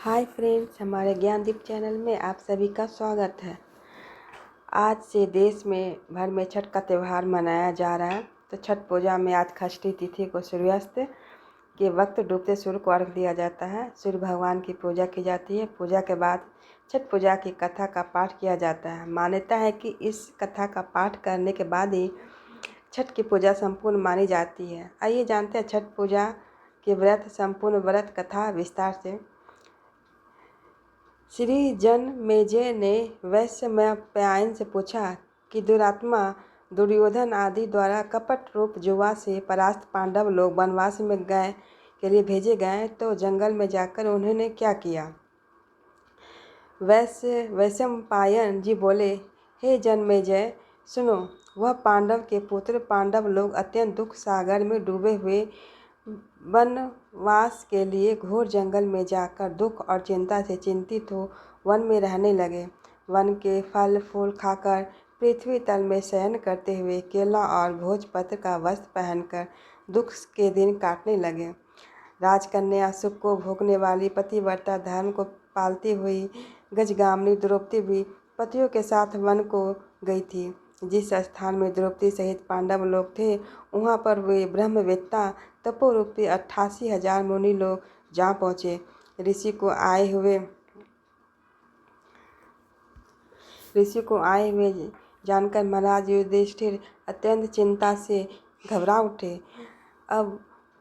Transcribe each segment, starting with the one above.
Hi friends, हमारे Gyandeep channel में आप सभी का स्वागत है। आज से देश में भर में छठ का त्यौहार मनाया जा रहा है। तो छठ पूजा में आज षष्ठी तिथि को सूर्यास्त के वक्त डूबते सूर्य को अर्घ दिया जाता है। सूर्य भगवान की पूजा की जाती है। पूजा के बाद छठ पूजा की कथा का पाठ किया जाता है। मान्यता है कि इस कथा का पाठ करने के बाद ही छठ की पूजा संपूर्ण मानी जाती है। आइए जानते हैं छठ पूजा के व्रत संपूर्ण व्रत कथा विस्तार से। श्री जनमेजय ने वैश्यम्पायन से पूछा कि दुरात्मा दुर्योधन आदि द्वारा कपट रूप जुआ से परास्त पांडव लोग वनवास में गए के लिए भेजे गए तो जंगल में जाकर उन्होंने क्या किया। वैशंपायन जी बोले, हे जनमेजय सुनो, वह पांडव के पुत्र पांडव लोग अत्यंत दुख सागर में डूबे हुए वनवास के लिए घोर जंगल में जाकर दुख और चिंता से चिंतित हो वन में रहने लगे। वन के फल फूल खाकर पृथ्वी तल में शयन करते हुए केला और भोजपत्र का वस्त्र पहनकर दुख के दिन काटने लगे। राजकन्या सुख को भोगने वाली पतिव्रता धर्म को पालती हुई गजगामिनी द्रौपदी भी पतियों के साथ वन को गई थी। जिस स्थान में द्रौपदी सहित पांडव लोग थे वहाँ पर वे ब्रह्मवेत्ता तपोरूपी 88,000 मुनि लोग जा पहुँचे। ऋषि को आए हुए जानकर महाराज युधिष्ठिर अत्यंत चिंता से घबरा उठे। अब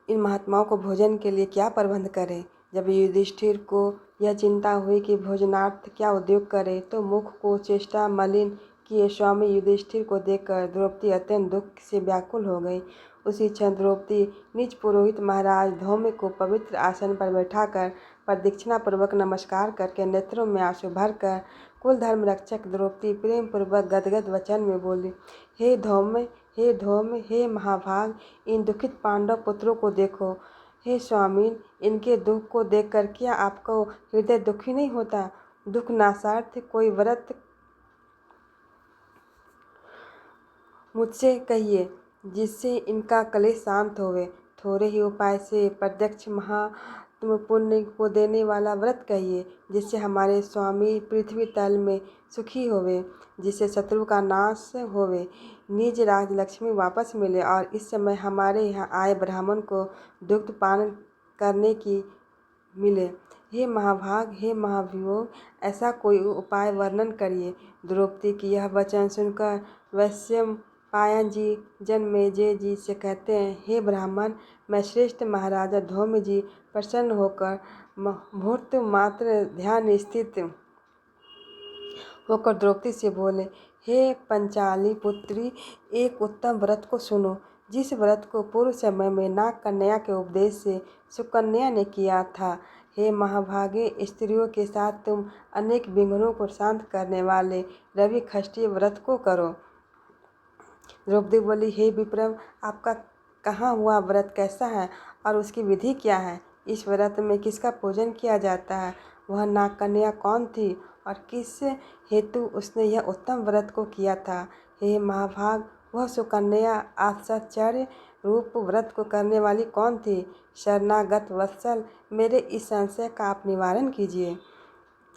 इन महात्माओं को भोजन के लिए क्या प्रबंध करें। जब युधिष्ठिर को यह चिंता हुई कि भोजनार्थ क्या उद्योग करें तो मुख को चेष्टा मलिन किए स्वामी युधिष्ठिर को देखकर द्रौपदी अत्यंत दुख से व्याकुल हो गई। उसी क्षण द्रौपदी निज पुरोहित महाराज धौम्य को पवित्र आसन पर बैठाकर प्रदक्षिणा पूर्वक नमस्कार करके नेत्रों में आंसू भरकर कुल धर्म रक्षक द्रौपदी प्रेम पूर्वक गदगद वचन में बोली, हे धौम्य, हे धौम्य, हे महाभाग, इन दुखित पांडव पुत्रों को देखो। हे स्वामी, इनके दुख को देखकर क्या आपको हृदय दुखी नहीं होता। दुख नाशार्थ कोई व्रत मुझसे कहिए जिससे इनका कलेश शांत होवे। थोड़े ही उपाय से प्रत्यक्ष महात्म पुण्य को देने वाला व्रत कहिए जिससे हमारे स्वामी पृथ्वी तल में सुखी होवे, जिससे शत्रु का नाश होवे, निज राज लक्ष्मी वापस मिले और इस समय हमारे यहाँ आए ब्राह्मण को दुग्ध पान करने की मिले। हे महाभाग, हे महाभियोग, ऐसा कोई उपाय वर्णन करिए। द्रौपदी की यह वचन सुनकर वैशंपायन जी जनमेजय जी से कहते हैं, हे ब्राह्मण, मैं श्रेष्ठ महाराजा धौम्य जी प्रसन्न होकर मुहूर्त मात्र ध्यान स्थित होकर द्रौपदी से बोले, हे पंचाली पुत्री, एक उत्तम व्रत को सुनो, जिस व्रत को पूर्व समय में नाग कन्या के उपदेश से सुकन्या ने किया था। हे महाभागे, स्त्रियों के साथ तुम अनेक विघ्नों को शांत करने वाले रवि षष्ठी व्रत को करो। द्रौपदी बोली, हे विप्रव, आपका कहाँ हुआ व्रत कैसा है और उसकी विधि क्या है। इस व्रत में किसका पूजन किया जाता है। वह नाग कन्या कौन थी और किस हेतु उसने यह उत्तम व्रत को किया था। हे महाभाग, वह सुकन्या आश्चर्य रूप व्रत को करने वाली कौन थी। शरणागत वत्सल, मेरे इस संशय का आप निवारण कीजिए।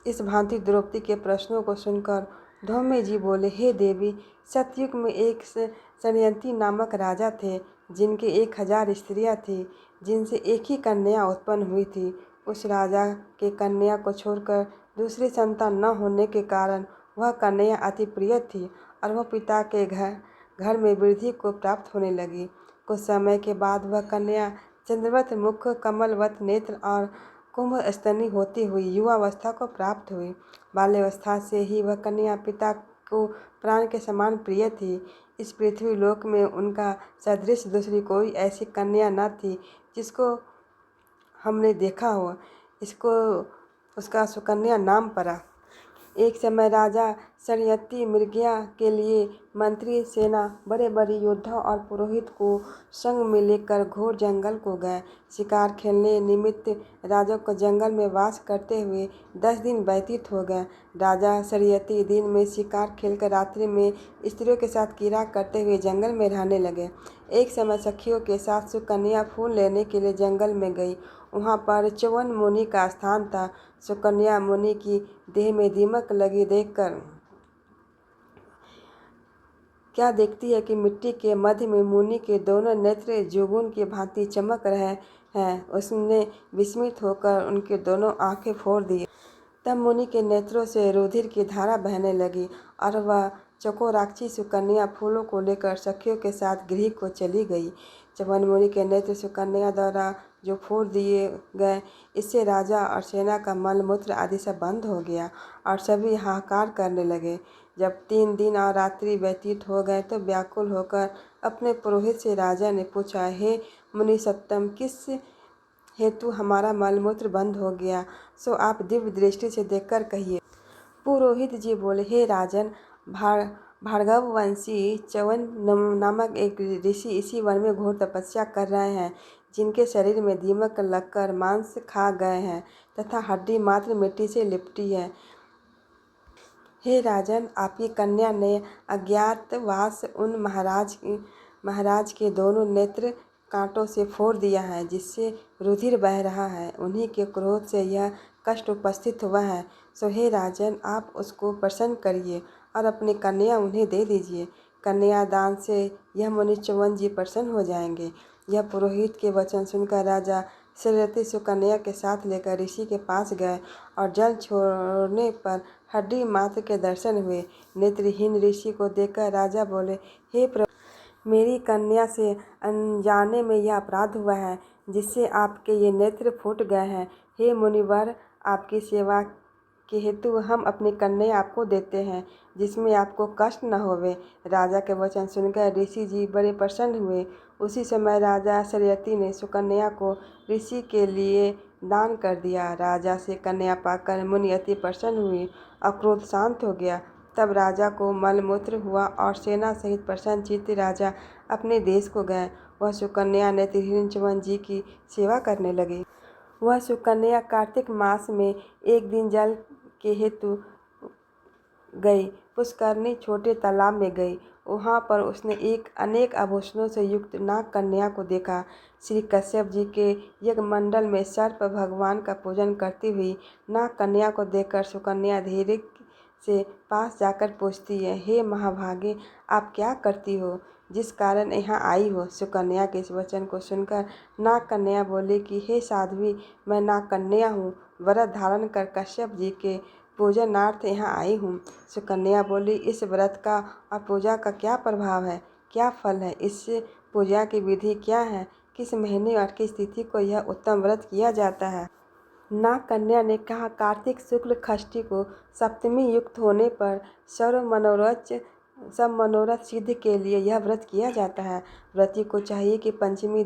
इस भांति द्रौपदी के प्रश्नों को सुनकर धौम्य जी बोले, हे देवी, सतयुग में एक संयंती नामक राजा थे जिनके 1000 स्त्रियां थीं, जिनसे एक ही कन्या उत्पन्न हुई थी। उस राजा के कन्या को छोड़कर दूसरी संतान न होने के कारण वह कन्या अति प्रिय थी और वह पिता के घर में वृद्धि को प्राप्त होने लगी। कुछ समय के बाद वह कन्या चंद्रवत मुख, कमलवत नेत्र और कुंभ स्तनी होती हुई युवावस्था को प्राप्त हुई। बाल्यावस्था से ही वह कन्या पिता को प्राण के समान प्रिय थी। इस पृथ्वी लोक में उनका सदृश दूसरी कोई ऐसी कन्या न थी जिसको हमने देखा हो। इसको उसका सुकन्या नाम पड़ा। एक समय राजा शरीयती मृगया के लिए मंत्री, सेना, बड़े बड़े योद्धा और पुरोहित को संग में लेकर घोर जंगल को गए। शिकार खेलने निमित्त राजा को जंगल में वास करते हुए 10 दिन व्यतीत हो गए। राजा शरीयती दिन में शिकार खेलकर रात्रि में स्त्रियों के साथ क्रीड़ा करते हुए जंगल में रहने लगे। एक समय सखियों के साथ सुकन्या फूल लेने के लिए जंगल में गई। वहाँ पर च्यवन मुनि का स्थान था। सुकन्या मुनि की देह में दीमक लगी देखकर क्या देखती है कि मिट्टी के मध्य में मुनि के दोनों नेत्र जुगुन की भांति चमक रहे हैं। उसने विस्मित होकर उनके दोनों आंखें फोड़ दी। तब मुनि के नेत्रों से रुधिर की धारा बहने लगी और वह चकोराक्षी सुकन्या फूलों को लेकर सखियों के साथ गृह को चली गई। च्यवन मुनि के नेत्र सुकन्या द्वारा जो फोड़ दिए गए, इससे राजा और सेना का मलमूत्र आदि सब बंद हो गया और सभी हाहाकार करने लगे। जब 3 दिन और रात्रि व्यतीत हो गए तो व्याकुल होकर अपने पुरोहित से राजा ने पूछा, हे मुनि सत्तम, किस हेतु हमारा मलमूत्र बंद हो गया, सो आप दिव्य दृष्टि से देखकर कहिए। पुरोहित जी बोले, हे राजन, भार्गववंशी च्यवन नामक एक ऋषि इसी वन में घोर तपस्या कर रहे हैं, जिनके शरीर में दीमक लगकर मांस खा गए हैं तथा हड्डी मात्र मिट्टी से लिपटी है। हे राजन, आपकी कन्या ने अज्ञातवास उन महाराज के दोनों नेत्र कांटों से फोड़ दिया है, जिससे रुधिर बह रहा है। उन्हीं के क्रोध से यह कष्ट उपस्थित हुआ है। सो हे राजन, आप उसको प्रसन्न करिए और अपनी कन्या उन्हें दे दीजिए। कन्यादान से यह मुनि च्यवन जी प्रसन्न हो जाएंगे। यह पुरोहित के वचन सुनकर राजा शरीयती सुकन्या के साथ लेकर ऋषि के पास गए और जल छोड़ने पर हड्डी मात्र के दर्शन हुए। नेत्रहीन ऋषि को देखकर राजा बोले, हे प्रभु, मेरी कन्या से अनजाने में यह अपराध हुआ है, जिससे आपके ये नेत्र फूट गए हैं। हे मुनिवर, आपकी सेवा के हेतु हम अपनी कन्या आपको देते हैं, जिसमें आपको कष्ट न होवे। राजा के वचन सुनकर ऋषि जी बड़े प्रसन्न हुए। उसी समय राजा शरीयती ने सुकन्या को ऋषि के लिए दान कर दिया। राजा से कन्या पाकर मुनि अति प्रसन्न हुई और क्रोध शांत हो गया। तब राजा को मलमूत्र हुआ और सेना सहित प्रसन्न चित्त राजा अपने देश को गए। वह सुकन्या नेत्रहीन च्यवन जी की सेवा करने लगी। वह सुकन्या कार्तिक मास में एक दिन जल के हेतु गई। पुष्करनी छोटे तालाब में गई। वहाँ पर उसने एक अनेक आभूषणों से युक्त नाग कन्या को देखा। श्री कश्यप जी के यज्ञ मंडल में सर्प भगवान का पूजन करती हुई नाग कन्या को देखकर सुकन्या धीरे से पास जाकर पूछती है, हे महाभागे, आप क्या करती हो, जिस कारण यहाँ आई हो। सुकन्या के इस वचन को सुनकर नाग कन्या बोली कि हे साध्वी, मैं नाग कन्या हूँ, व्रत धारण कर कश्यप जी के पूजनार्थ यहाँ आई हूँ। सुकन्या बोली, इस व्रत का और पूजा का क्या प्रभाव है, क्या फल है, इससे पूजा की विधि क्या है, किस महीने और किस तिथि को यह उत्तम व्रत किया जाता है। नाग कन्या ने कहा, कार्तिक शुक्ल षष्ठी को सप्तमी युक्त होने पर सब मनोरथ सिद्ध के लिए यह व्रत किया जाता है। व्रती को चाहिए कि पंचमी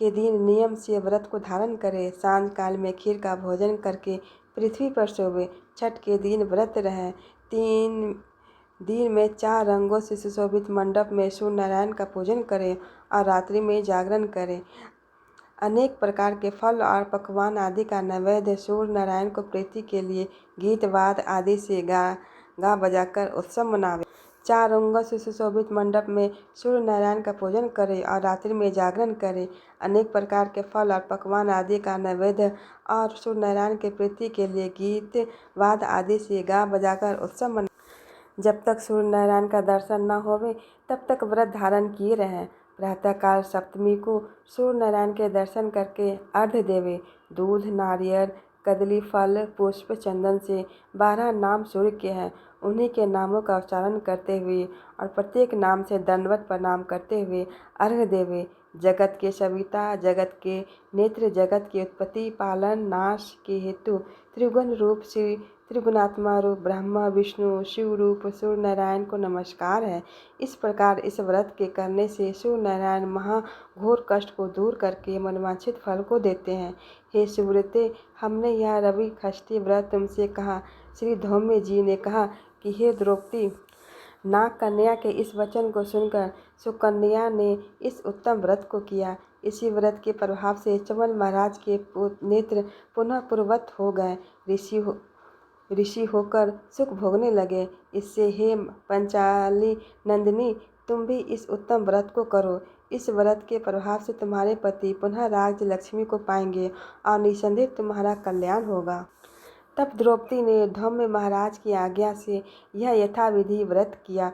के दिन नियम से व्रत को धारण करे, सांझ काल में खीर का भोजन करके पृथ्वी पर सोवे, छठ के दिन व्रत रहे, 3 दिन में 4 रंगों से सुशोभित मंडप में सूर्य नारायण का पूजन करें और रात्रि में जागरण करें। अनेक प्रकार के फल और पकवान आदि का नैवेद्य सूर्य नारायण को प्रीति के लिए गीत वाद आदि से गा बजाकर उत्सव मनावे। 4 रंगों से सुशोभित मंडप में सूर्य नारायण का पूजन करें और रात्रि में जागरण करें। अनेक प्रकार के फल और पकवान आदि का नैवेद्य और सूर्य नारायण के प्रीति के लिए गीत वाद आदि से गा बजाकर उत्सव मनावे। जब तक सूर्य नारायण का दर्शन न होवे तब तक व्रत धारण किए रहें। प्रातःकाल सप्तमी को सूर्य नारायण के दर्शन करके अर्घ्य देवे। दूध, नारियल, कदली फल, पुष्प, चंदन से 12 नाम सूर्य के हैं, उन्हीं के नामों का उच्चारण करते हुए और प्रत्येक नाम से दंडवत प्रणाम करते हुए अर्घ्य देवे। जगत के सविता, जगत के नेत्र, जगत की उत्पत्ति, पालन, नाश के हेतु त्रिगुण रूप श्री त्रिगुणात्मा रूप ब्रह्मा, विष्णु, शिव रूप सूर्य नारायण को नमस्कार है। इस प्रकार इस व्रत के करने से सूर्य नारायण महाघोर कष्ट को दूर करके मनवांछित फल को देते हैं। हे सुव्रते, हमने यह रवि षष्ठी व्रत तुमसे कहा। श्री धौम्य जी ने कहा कि हे द्रौपदी, नाग कन्या के इस वचन को सुनकर सुकन्या ने इस उत्तम व्रत को किया। इसी व्रत के प्रभाव से च्यवन महाराज के नेत्र पुनः पूर्ववत हो गए, ऋषि होकर सुख भोगने लगे। इससे हे पंचाली नंदिनी, तुम भी इस उत्तम व्रत को करो। इस व्रत के प्रभाव से तुम्हारे पति पुनः राज्य लक्ष्मी को पाएंगे और निसंदेह तुम्हारा कल्याण होगा। तब द्रौपदी ने धौम्य महाराज की आज्ञा से यह यथाविधि व्रत किया।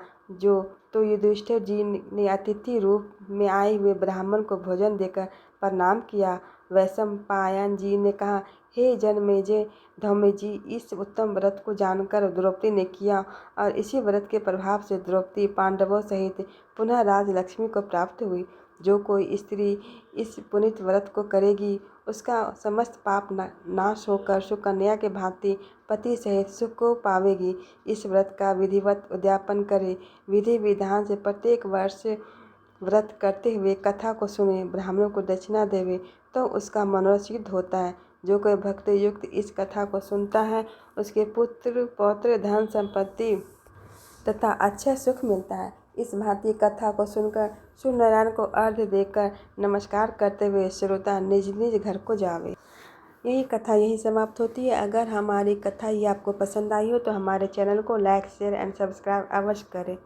तो युधिष्ठिर जी ने अतिथि रूप में आए हुए ब्राह्मण को भोजन देकर प्रणाम किया। वैशंपायन जी ने कहा, हे जन्मेजय, धौम्य जी, इस उत्तम व्रत को जानकर द्रौपदी ने किया और इसी व्रत के प्रभाव से द्रौपदी पांडवों सहित पुनः राजलक्ष्मी को प्राप्त हुई। जो कोई स्त्री इस पुनीत व्रत को करेगी, उसका समस्त पाप नाश होकर सुकन्या के भांति पति सहित सुख को पावेगी। इस व्रत का विधिवत उद्यापन करे, विधि विधान से प्रत्येक वर्ष व्रत करते हुए कथा को सुने, ब्राह्मणों को दक्षिणा देवे, तो उसका मनोरथ सिद्ध होता है। जो कोई भक्ति युक्त इस कथा को सुनता है, उसके पुत्र पौत्र धन संपत्ति तथा अच्छा सुख मिलता है। इस भांति कथा को सुनकर सूर्यनारायण को अर्घ्य देकर नमस्कार करते हुए श्रोता निज निज घर को जावे। यही कथा यही समाप्त होती है। अगर हमारी कथा ये आपको पसंद आई हो तो हमारे चैनल को लाइक, शेयर एंड सब्सक्राइब अवश्य करें।